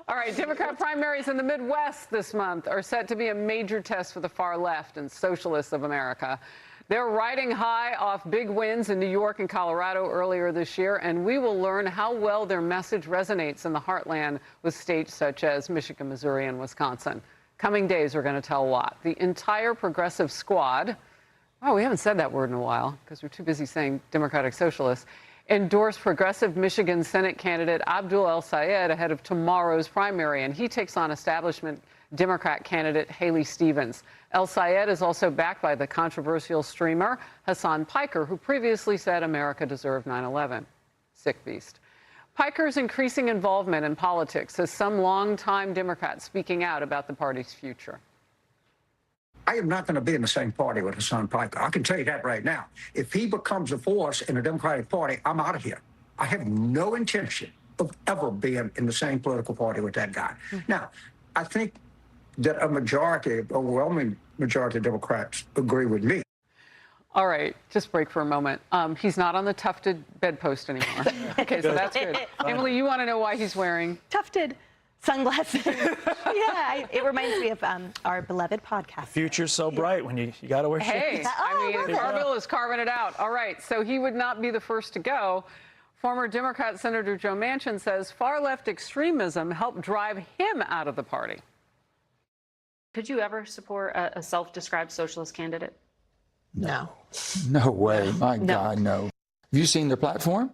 All right, Democrat primaries in the Midwest this month are set to be a major test for the far left and socialists of America. They're riding high off big wins in New York and Colorado earlier this year, and we will learn how well their message resonates in the heartland with states such as Michigan, Missouri, and Wisconsin. Coming days are going to tell a lot. The entire progressive squad, oh, we haven't said that word in a while because we're too busy saying Democratic Socialists, endorsed progressive Michigan Senate candidate Abdul El-Sayed ahead of tomorrow's primary, and he takes on establishment Democrat candidate Haley Stevens. El-Sayed is also backed by the controversial streamer Hassan Piker, who previously said America deserved 9/11. Sick beast. Piker's increasing involvement in politics has some longtime Democrats speaking out about the party's future. I am not going to be in the same party with Hassan Piker. I can tell you that right now. If he becomes a force in the Democratic Party, I'm out of here. I have no intention of ever being in the same political party with that guy. Now, I think that a majority, overwhelming majority of Democrats agree with me. All right, just break for a moment. He's not on the tufted bedpost anymore. Okay, so that's good. Emily, you want to know why he's wearing tufted sunglasses? Yeah, it reminds me of our beloved podcast. The future's so bright when you got to wear shades. Hey, I mean, Carville is carving it out. All right, so he would not be the first to go. Former Democrat Senator Joe Manchin says far-left extremism helped drive him out of the party. Could you ever support a self-described socialist candidate? No. No way. My God, no. Have you seen their platform?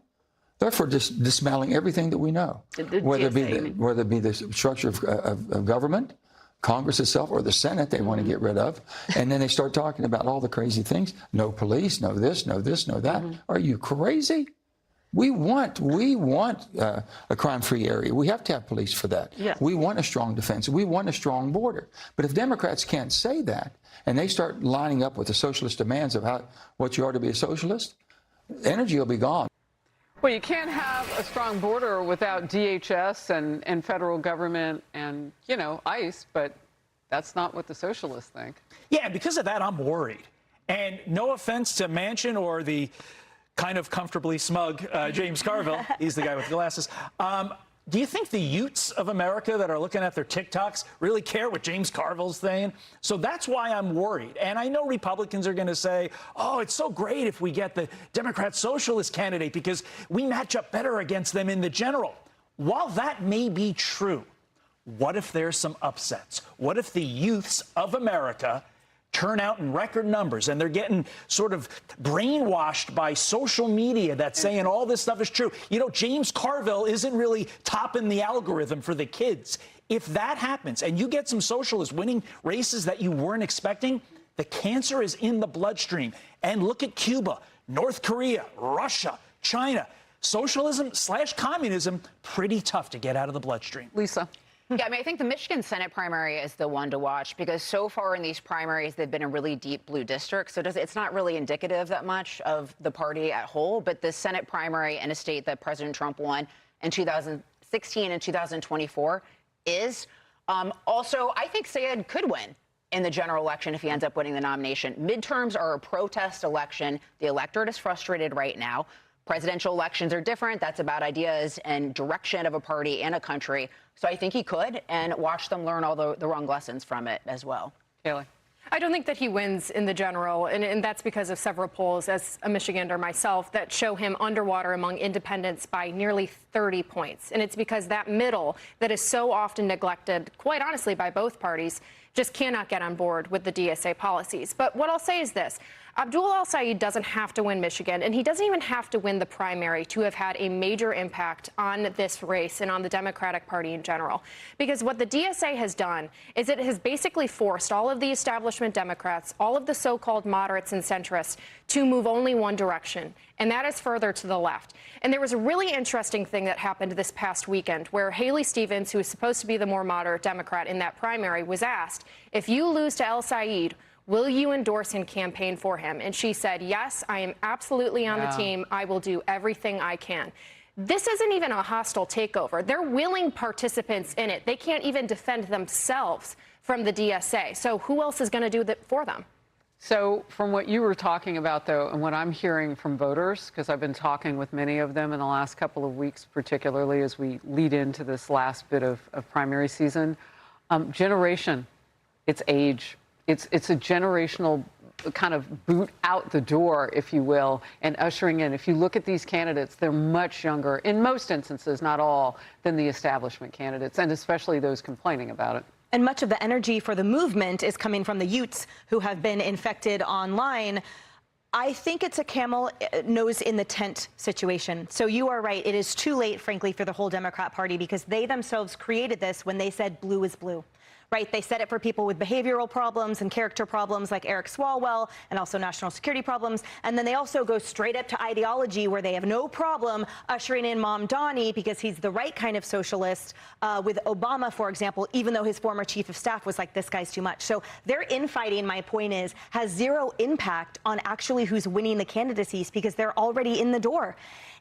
They're for dismantling everything that we know, whether it be the structure of government, Congress itself, or the Senate they want to get rid of. And then they start talking about all the crazy things. No police, no this, no this, no that. Are you crazy? We want a crime-free area. We have to have police for that. Yeah. We want a strong defense. We want a strong border. But if Democrats can't say that, and they start lining up with the socialist demands of what you are to be a socialist, energy will be gone. Well, you can't have a strong border without DHS and federal government and, you know, ICE, but that's not what the socialists think. Yeah, because of that, I'm worried. And no offense to Manchin or the kind of comfortably smug James Carville, he's the guy with the glasses. Do you think the youths of America that are looking at their TikToks really care what James Carville's saying? So that's why I'm worried. And I know Republicans are going to say, oh, it's so great if we get the Democrat socialist candidate because we match up better against them in the general. While that may be true, what if there's some upsets? What if the youths of America turn out in record numbers and they're getting sort of brainwashed by social media that's saying all this stuff is true? You know, James Carville isn't really topping the algorithm for the kids. If that happens and you get some socialists winning races that you weren't expecting, the cancer is in the bloodstream. And look at Cuba, North Korea, Russia, China. Socialism/communism, pretty tough to get out of the bloodstream. Lisa. Yeah, I mean, I think the Michigan Senate primary is the one to watch because so far in these primaries, they've been in really deep blue districts. So it's not really indicative that much of the party at whole. But the Senate primary in a state that President Trump won in 2016 and 2024 is. Also, I think Sayed could win in the general election if he ends up winning the nomination. Midterms are a protest election. The electorate is frustrated right now. Presidential elections are different. That's about ideas and direction of a party and a country. So I think he could, and watch them learn all the wrong lessons from it as well. Haley. I don't think that he wins in the general, and that's because of several polls, as a Michigander myself, that show him underwater among independents by nearly 30 points. And it's because that middle that is so often neglected, quite honestly, by both parties, just cannot get on board with the DSA policies. But what I'll say is this. Abdul El-Sayed doesn't have to win Michigan, and he doesn't even have to win the primary to have had a major impact on this race and on the Democratic Party in general. Because what the DSA has done is it has basically forced all of the establishment Democrats, all of the so-called moderates and centrists, to move only one direction, and that is further to the left. And there was a really interesting thing that happened this past weekend where Haley Stevens, who is supposed to be the more moderate Democrat in that primary, was asked, if you lose to El-Sayed, will you endorse and campaign for him? And she said, yes, I am absolutely on the team. I will do everything I can. This isn't even a hostile takeover. They're willing participants in it. They can't even defend themselves from the DSA. So who else is going to do that for them? So from what you were talking about, though, and what I'm hearing from voters, because I've been talking with many of them in the last couple of weeks, particularly as we lead into this last bit of primary season, generation, it's age. It's a generational kind of boot out the door, if you will, and ushering in. If you look at these candidates, they're much younger, in most instances, not all, than the establishment candidates, and especially those complaining about it. And much of the energy for the movement is coming from the youths who have been infected online. I think it's a camel nose in the tent situation. So you are right. It is too late, frankly, for the whole Democrat Party, because they themselves created this when they said blue is blue. Right? They said it for people with behavioral problems and character problems like Eric Swalwell, and also national security problems. And then they also go straight up to ideology, where they have no problem ushering in Mom Donnie because he's the right kind of socialist, with Obama, for example, even though his former chief of staff was like, this guy's too much. So their infighting, my point is, has zero impact on actually who's winning the candidacies, because they're already in the door.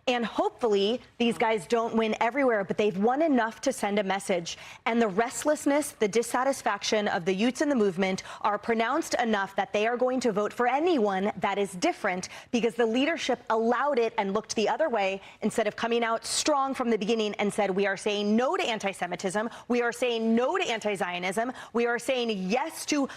And hopefully these guys don't win everywhere, but they've won enough to send a message. And the restlessness, the dissatisfaction of the youths in the movement are pronounced enough that they are going to vote for anyone that is different, because the leadership allowed it and looked the other way instead of coming out strong from the beginning and said, we are saying no to anti-Semitism, we are saying no to anti-Zionism, we are saying yes to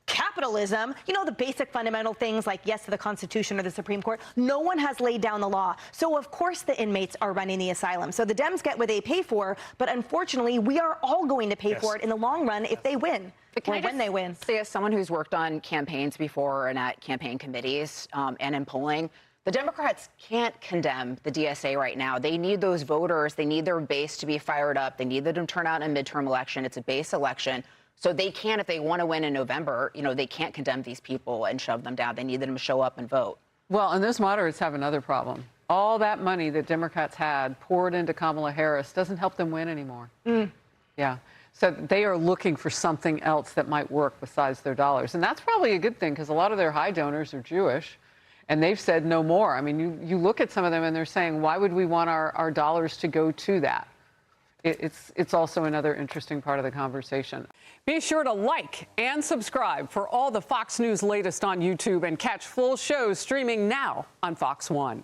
capitalism, you know, the basic fundamental things like yes to the Constitution or the Supreme Court. No one has laid down the law. So, of course, the inmates are running the asylum. So the Dems get what they pay for, but unfortunately, we are all going to pay for it in the long run if they win, or when they win. Say, as someone who's worked on campaigns before and at campaign committees and in polling, the Democrats can't condemn the DSA right now. They need those voters. They need their base to be fired up. They need them to turn out in a midterm election. It's a base election. So they can, if they want to win in November, you know, they can't condemn these people and shove them down. They need them to show up and vote. Well, and those moderates have another problem. All that money that Democrats had poured into Kamala Harris doesn't help them win anymore. Yeah. So they are looking for something else that might work besides their dollars. And that's probably a good thing, because a lot of their high donors are Jewish, and they've said no more. I mean, you look at some of them and they're saying, why would we want our dollars to go to that? It's also another interesting part of the conversation. Be sure to like and subscribe for all the Fox News latest on YouTube, and catch full shows streaming now on Fox One.